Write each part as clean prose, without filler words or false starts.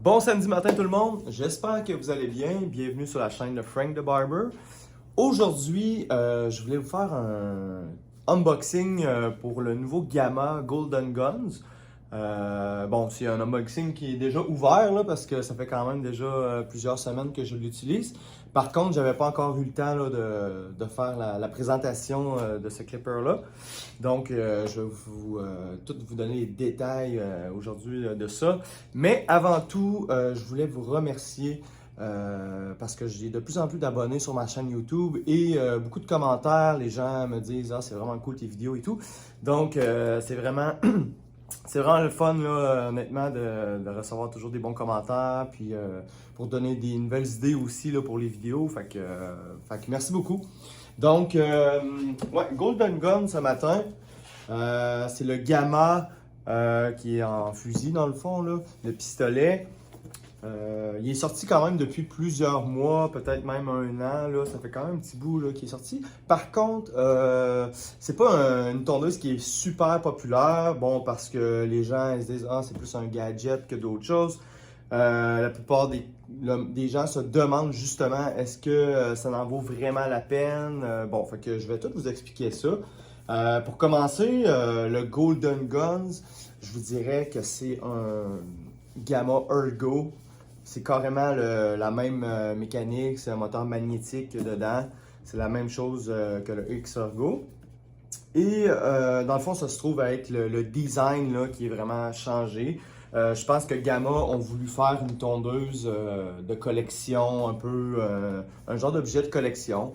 Bon samedi matin tout le monde, j'espère que vous allez bien. Bienvenue sur la chaîne de Frank the Barber. Aujourd'hui, je voulais vous faire un unboxing pour le nouveau Gamma Golden Guns. Bon, c'est un unboxing qui est déjà ouvert là, parce que ça fait quand même déjà plusieurs semaines que je l'utilise. Par contre, j'avais pas encore eu le temps là, de faire la présentation de ce clipper-là. Donc, je vais tout vous donner les détails aujourd'hui de ça. Mais avant tout, je voulais vous remercier parce que j'ai de plus en plus d'abonnés sur ma chaîne YouTube et beaucoup de commentaires. Les gens me disent « Ah, c'est vraiment cool tes vidéos et tout. » Donc, c'est vraiment... C'est vraiment le fun, là, honnêtement, de recevoir toujours des bons commentaires, puis pour donner des nouvelles idées aussi là, pour les vidéos. Fait que merci beaucoup. Donc, ouais, Golden Gun ce matin, c'est le Gamma qui est en fusil dans le fond, là, le pistolet. Il est sorti quand même depuis plusieurs mois, peut-être même un an, là. Ça fait quand même un petit bout qu'il est sorti. Par contre, c'est pas une tondeuse qui est super populaire, bon, parce que les gens ils se disent « Ah, c'est plus un gadget que d'autres choses ». La plupart des gens se demandent justement est-ce que ça en vaut vraiment la peine. Bon, fait que je vais tout vous expliquer ça. Pour commencer, le Golden Guns, je vous dirais que c'est un Gamma Ergo. C'est carrément la même mécanique, c'est un moteur magnétique dedans. C'est la même chose que le X-Ergo. Et dans le fond, ça se trouve avec le design là, qui est vraiment changé. Je pense que Gamma ont voulu faire une tondeuse de collection, un peu un genre d'objet de collection.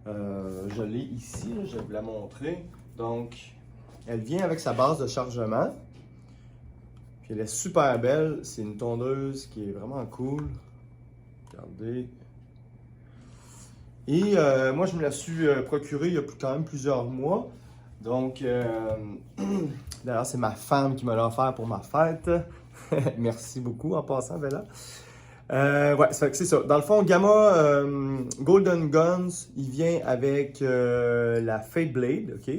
Je l'ai ici, là, je vais vous la montrer. Donc, elle vient avec sa base de chargement. Puis elle est super belle, c'est une tondeuse qui est vraiment cool. Regardez. Et moi, je me la suis procurée il y a quand même plusieurs mois. Donc, d'ailleurs, c'est ma femme qui me l'a offert pour ma fête. Merci beaucoup en passant, Bella. Ouais, c'est ça. Dans le fond, Gamma Golden Guns, il vient avec la Fade Blade, ok?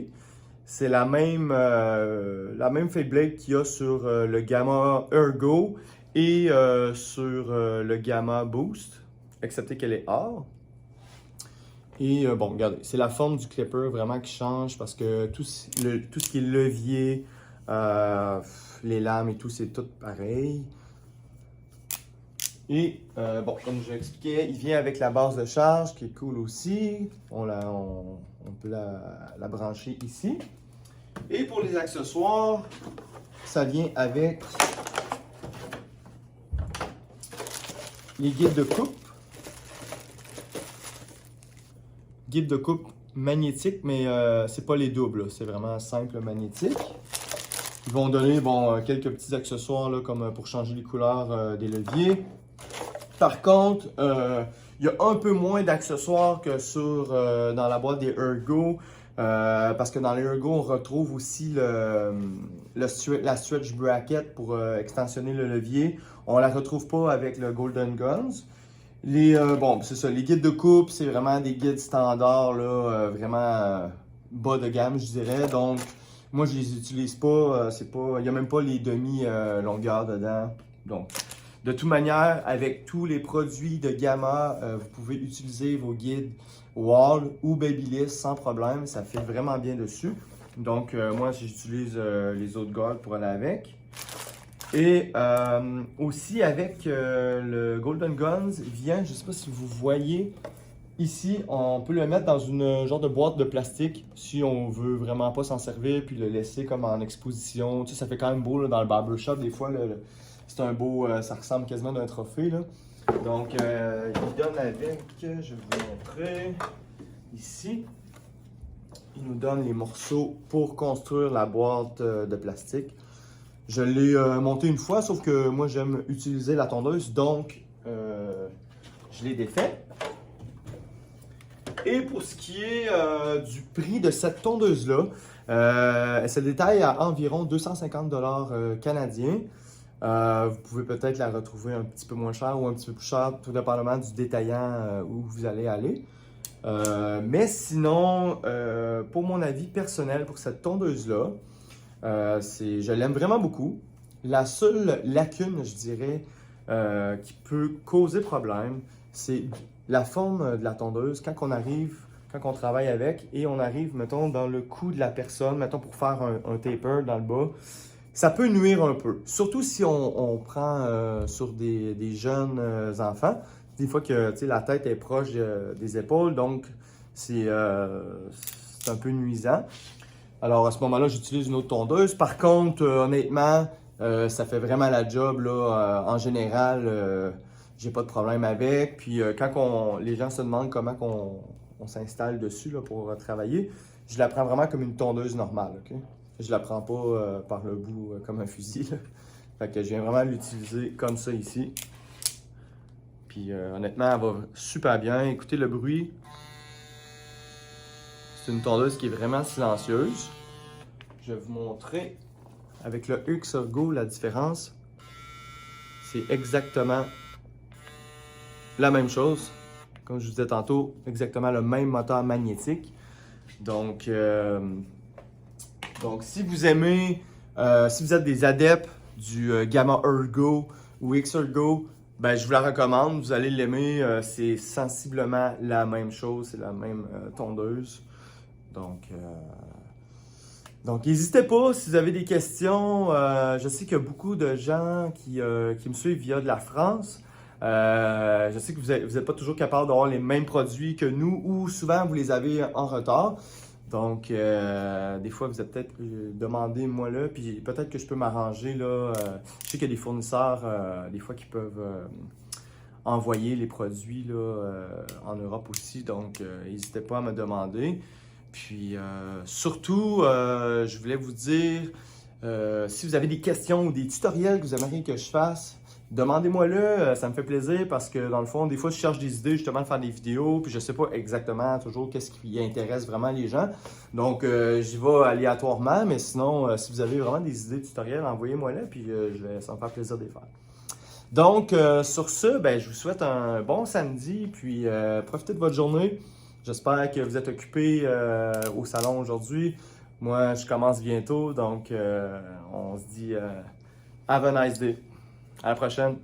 C'est la même Fade Blade qu'il y a sur le Gamma Ergo et sur le Gamma Boost, excepté qu'elle est or. Et bon, regardez, c'est la forme du clipper vraiment qui change parce que tout ce qui est levier, les lames et tout, c'est tout pareil. Et bon, comme je l'expliquais, il vient avec la base de charge qui est cool aussi. On peut la brancher ici. Et pour les accessoires, ça vient avec les guides de coupe. Guide de coupe magnétique, mais c'est pas les doubles, c'est vraiment simple magnétique. Ils vont donner bon, quelques petits accessoires là, comme pour changer les couleurs des leviers. Par contre, il y a un peu moins d'accessoires que dans la boîte des Ergo. Parce que dans les Ergo, on retrouve aussi la stretch bracket pour extensionner le levier. On ne la retrouve pas avec le Golden Guns. Bon, c'est ça, les guides de coupe, c'est vraiment des guides standards, là, vraiment bas de gamme, je dirais. Donc, moi, je les utilise pas. Il n'y a même pas les demi-longueurs dedans. Donc, de toute manière, avec tous les produits de Gamma, vous pouvez utiliser vos guides Wall ou Babyliss sans problème. Ça fait vraiment bien dessus. Donc, moi, j'utilise les autres guards pour aller avec. Et aussi avec le Golden Guns, vient, je ne sais pas si vous voyez, ici, on peut le mettre dans une genre de boîte de plastique si on veut vraiment pas s'en servir puis le laisser comme en exposition. Tu sais, ça fait quand même beau là, dans le barbershop, des fois, c'est un beau, ça ressemble quasiment à un trophée. Là. Donc, il donne avec, je vais vous montrer, ici, il nous donne les morceaux pour construire la boîte de plastique. Je l'ai monté une fois, sauf que moi j'aime utiliser la tondeuse, donc je l'ai défait. Et pour ce qui est du prix de cette tondeuse-là, elle se détaille à environ 250 $ canadiens. Vous pouvez peut-être la retrouver un petit peu moins cher ou un petit peu plus cher, tout dépendamment du détaillant où vous allez aller. Mais sinon, pour mon avis personnel, pour cette tondeuse-là, je l'aime vraiment beaucoup. La seule lacune, je dirais, qui peut causer problème, c'est la forme de la tondeuse quand on travaille avec et on arrive, mettons, dans le cou de la personne, mettons pour faire un taper dans le bas, ça peut nuire un peu. Surtout si on prend sur des jeunes enfants, des fois que la tête est proche des épaules, donc c'est un peu nuisant. Alors à ce moment-là, j'utilise une autre tondeuse. Par contre, honnêtement, ça fait vraiment la job là. En général, j'ai pas de problème avec. Puis quand les gens se demandent comment on s'installe dessus là, pour travailler, je la prends vraiment comme une tondeuse normale. OK? Je la prends pas par le bout comme un fusil. Là. Fait que je viens vraiment l'utiliser comme ça ici. Puis honnêtement, elle va super bien. Écoutez le bruit. C'est une tondeuse qui est vraiment silencieuse. Je vais vous montrer avec le Uxorgo la différence. C'est exactement la même chose. Comme je vous disais tantôt, exactement le même moteur magnétique. Donc si vous aimez, si vous êtes des adeptes du Gamma Ergo ou Xorgo, ben, je vous la recommande. Vous allez l'aimer. C'est sensiblement la même chose. C'est la même tondeuse. Donc, n'hésitez pas si vous avez des questions. Je sais qu'il y a beaucoup de gens qui me suivent via de la France. Je sais que vous n'êtes pas toujours capable d'avoir les mêmes produits que nous ou souvent vous les avez en retard. Donc, des fois, vous avez peut-être demandé, moi là, puis peut-être que je peux m'arranger là. Je sais qu'il y a des fournisseurs, des fois, qui peuvent envoyer les produits là, en Europe aussi. Donc, n'hésitez pas à me demander. Puis, surtout, je voulais vous dire, si vous avez des questions ou des tutoriels que vous aimeriez que je fasse, demandez-moi-le, ça me fait plaisir parce que dans le fond, des fois, je cherche des idées justement de faire des vidéos, puis je sais pas exactement toujours qu'est-ce qui intéresse vraiment les gens. Donc, j'y vais aléatoirement, mais sinon, si vous avez vraiment des idées de tutoriels, envoyez-moi-le, puis ça me fait plaisir de les faire. Donc, sur ce, ben, je vous souhaite un bon samedi, puis profitez de votre journée. J'espère que vous êtes occupés au salon aujourd'hui. Moi, je commence bientôt, donc on se dit have a nice day. À la prochaine.